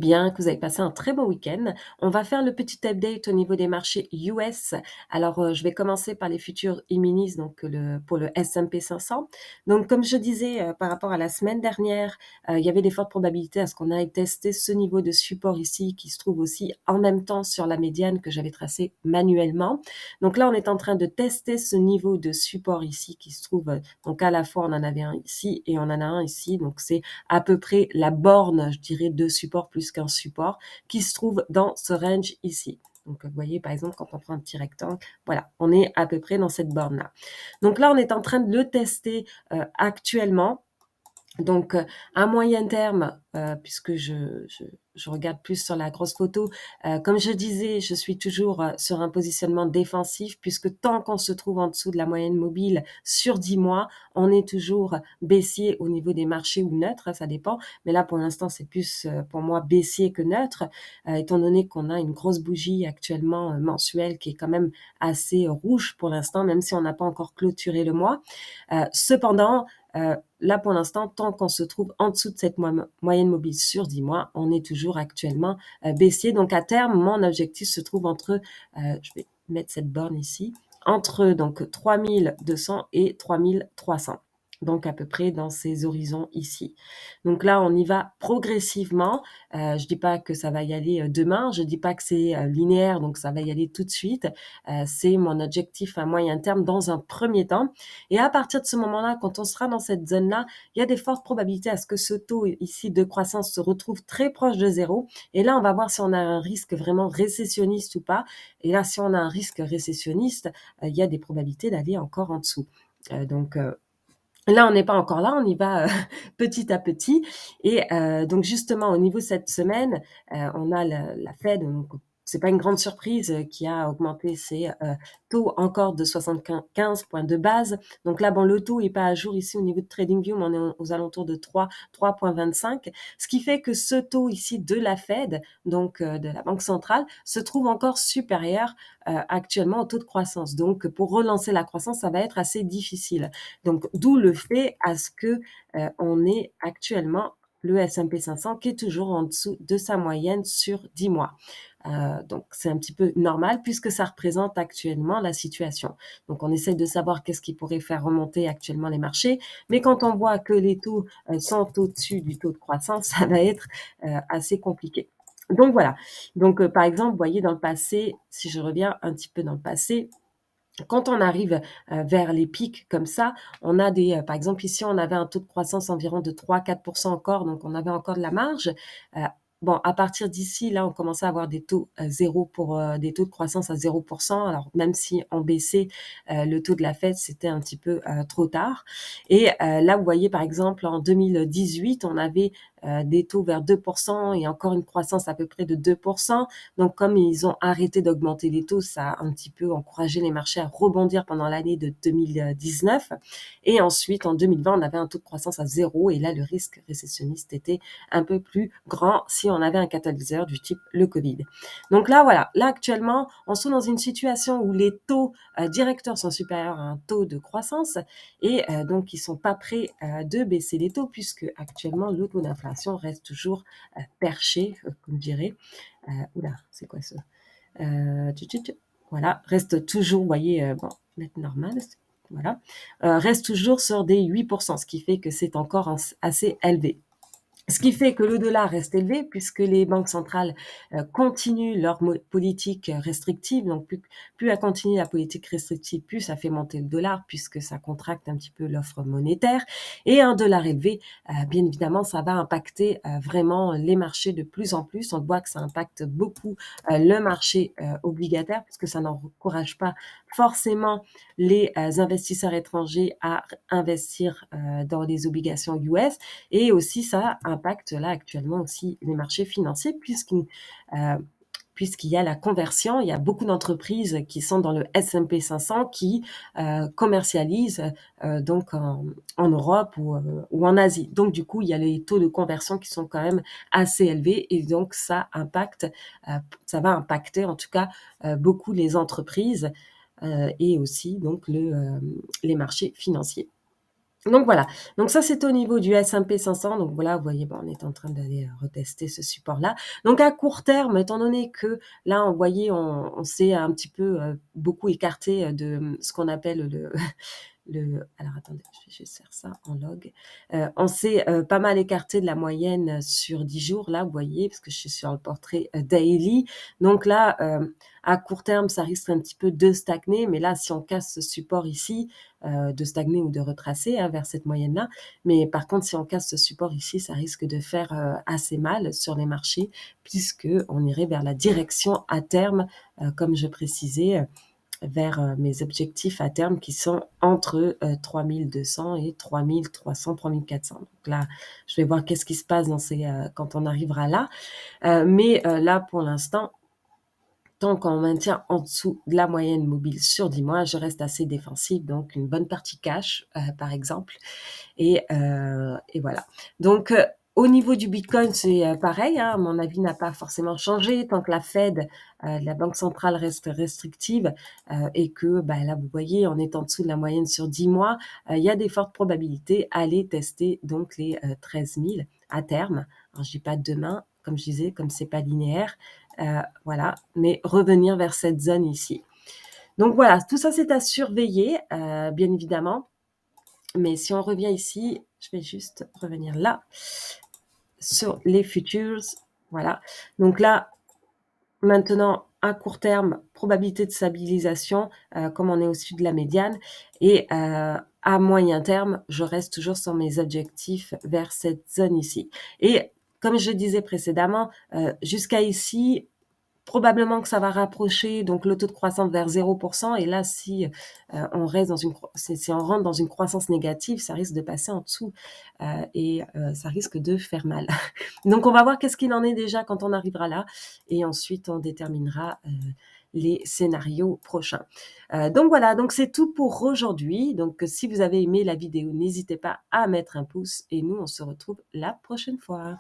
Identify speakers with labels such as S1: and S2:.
S1: Bien, que vous avez passé un très bon week-end. On va faire le petit update au niveau des marchés US. Alors, je vais commencer par les futurs E-minis, donc pour le S&P 500. Donc, comme je disais, par rapport à la semaine dernière, il y avait des fortes probabilités à ce qu'on aille tester ce niveau de support ici, qui se trouve aussi en même temps sur la médiane que j'avais tracée manuellement. Donc là, on est en train de tester ce niveau de support ici, qui se trouve, donc à la fois, on en avait un ici et on en a un ici. Donc, c'est à peu près la borne, je dirais, de support plus qu'un support qui se trouve dans ce range ici. Donc, vous voyez, par exemple, quand on prend un petit rectangle, voilà, on est à peu près dans cette borne-là. Donc là, on est en train de le tester actuellement. Donc, à moyen terme, puisque je regarde plus sur la grosse photo, comme je disais, je suis toujours, sur un positionnement défensif puisque tant qu'on se trouve en dessous de la moyenne mobile sur 10 mois, on est toujours baissier au niveau des marchés ou neutre, hein, ça dépend. Mais là, pour l'instant, c'est plus, pour moi baissier que neutre, étant donné qu'on a une grosse bougie actuellement, mensuelle qui est quand même assez rouge pour l'instant, même si on n'a pas encore clôturé le mois. Cependant, là, pour l'instant, tant qu'on se trouve en dessous de cette moyenne mobile sur 10 mois, on est toujours actuellement baissier. Donc, à terme, mon objectif se trouve entre, je vais mettre cette borne ici, entre donc 3200 et 3300. Donc, à peu près dans ces horizons ici. Donc là, on y va progressivement. Je dis pas que ça va y aller demain. Je dis pas que c'est linéaire, donc ça va y aller tout de suite. C'est mon objectif à moyen terme dans un premier temps. Et à partir de ce moment-là, quand on sera dans cette zone-là, il y a des fortes probabilités à ce que ce taux ici de croissance se retrouve très proche de zéro. Et là, on va voir si on a un risque vraiment récessionniste ou pas. Et là, si on a un risque récessionniste, il y a des probabilités d'aller encore en dessous. Donc, là, on n'est pas encore là, on y va petit à petit. Et donc justement, au niveau de cette semaine, on a la Fed, donc c'est pas une grande surprise, qui a augmenté ses taux encore de 75 points de base. Donc là, bon, le taux est pas à jour ici au niveau de TradingView, mais on est aux alentours de 3,25. Ce qui fait que ce taux ici de la Fed, donc de la Banque centrale, se trouve encore supérieur actuellement au taux de croissance. Donc pour relancer la croissance, ça va être assez difficile. Donc, d'où le fait à ce que on est actuellement le S&P 500 qui est toujours en dessous de sa moyenne sur 10 mois. Donc, c'est un petit peu normal puisque ça représente actuellement la situation. Donc, on essaie de savoir qu'est-ce qui pourrait faire remonter actuellement les marchés. Mais quand on voit que les taux sont au-dessus du taux de croissance, ça va être assez compliqué. Donc, voilà. Donc, par exemple, vous voyez, dans le passé, si je reviens un petit peu dans le passé, quand on arrive vers les pics comme ça, on a des, par exemple ici, on avait un taux de croissance environ de 3-4% encore, donc on avait encore de la marge. Euh, Bon, à partir d'ici, là, on commençait à avoir des taux zéro pour des taux de croissance à 0%. Alors même si on baissait le taux de la Fed, c'était un petit peu trop tard. Et là, vous voyez par exemple en 2018, on avait des taux vers 2% et encore une croissance à peu près de 2%. Donc, comme ils ont arrêté d'augmenter les taux, ça a un petit peu encouragé les marchés à rebondir pendant l'année de 2019. Et ensuite, en 2020, on avait un taux de croissance à zéro. Et là, le risque récessionniste était un peu plus grand si on avait un catalyseur du type le Covid. Donc là, voilà. Là, actuellement, on se trouve dans une situation où les taux directeurs sont supérieurs à un taux de croissance et donc ils sont pas prêts de baisser les taux puisque actuellement le taux d'inflation reste toujours perché, comme je dirais. Oula, c'est quoi ça? Voilà, reste toujours, vous voyez, bon, mettre normal, voilà, reste toujours sur des 8%, ce qui fait que c'est encore assez élevé. Ce qui fait que le dollar reste élevé puisque les banques centrales continuent leur politique restrictive. Donc, plus elles continuent la politique restrictive, plus ça fait monter le dollar puisque ça contracte un petit peu l'offre monétaire. Et un dollar élevé, bien évidemment, ça va impacter vraiment les marchés de plus en plus. On voit que ça impacte beaucoup le marché obligataire puisque ça n'encourage pas forcément les investisseurs étrangers à investir dans les obligations US. Et aussi, ça impacte là actuellement aussi les marchés financiers euh, puisqu'il y a la conversion, il y a beaucoup d'entreprises qui sont dans le S&P 500 qui commercialisent donc en Europe ou en Asie. Donc du coup, il y a les taux de conversion qui sont quand même assez élevés et donc ça va impacter en tout cas beaucoup les entreprises et aussi donc les marchés financiers. Donc voilà, donc ça c'était au niveau du S&P 500, donc voilà, vous voyez, bon, on est en train d'aller, retester ce support-là. Donc à court terme, étant donné que là, vous voyez, on s'est un petit peu, beaucoup écarté, de, ce qu'on appelle alors attendez, je vais juste faire ça en log. On s'est, pas mal écarté de la moyenne sur 10 jours là, vous voyez, parce que je suis sur le portrait, daily. Donc là, à court terme, ça risque un petit peu de stagner, mais là, si on casse ce support ici, de stagner ou de retracer, hein, vers cette moyenne-là. Mais par contre, si on casse ce support ici, ça risque de faire, assez mal sur les marchés puisqu'on irait vers la direction à terme, comme je précisais, vers, mes objectifs à terme qui sont entre, 3200 et 3300-3400. Donc là, je vais voir qu'est-ce qui se passe dans ces, quand on arrivera là. Mais là, pour l'instant, tant qu'on maintient en dessous de la moyenne mobile sur 10 mois, je reste assez défensive, donc une bonne partie cash, par exemple. Et voilà. Donc, au niveau du bitcoin, c'est pareil, hein, mon avis n'a pas forcément changé. Tant que la Fed, la banque centrale reste restrictive, et que bah, là, vous voyez, on est en dessous de la moyenne sur 10 mois, il y a des fortes probabilités à aller tester donc les 13 000 à terme. Alors, je dis pas demain, comme je disais, comme c'est pas linéaire, voilà, mais revenir vers cette zone ici. Donc voilà, tout ça c'est à surveiller, bien évidemment. Mais si on revient ici, je vais juste revenir là, sur les futures. Voilà. Donc là, maintenant, à court terme, probabilité de stabilisation, comme on est au-dessus de la médiane. Et à moyen terme, je reste toujours sur mes objectifs vers cette zone ici. Et comme je disais précédemment, jusqu'à ici, probablement que ça va rapprocher donc le taux de croissance vers 0%. Et là, si on reste dans si on rentre dans une croissance négative, ça risque de passer en dessous, et ça risque de faire mal. Donc on va voir qu'est-ce qu'il en est déjà quand on arrivera là, et ensuite on déterminera les scénarios prochains. Donc voilà, donc c'est tout pour aujourd'hui. Donc si vous avez aimé la vidéo, n'hésitez pas à mettre un pouce, et nous on se retrouve la prochaine fois.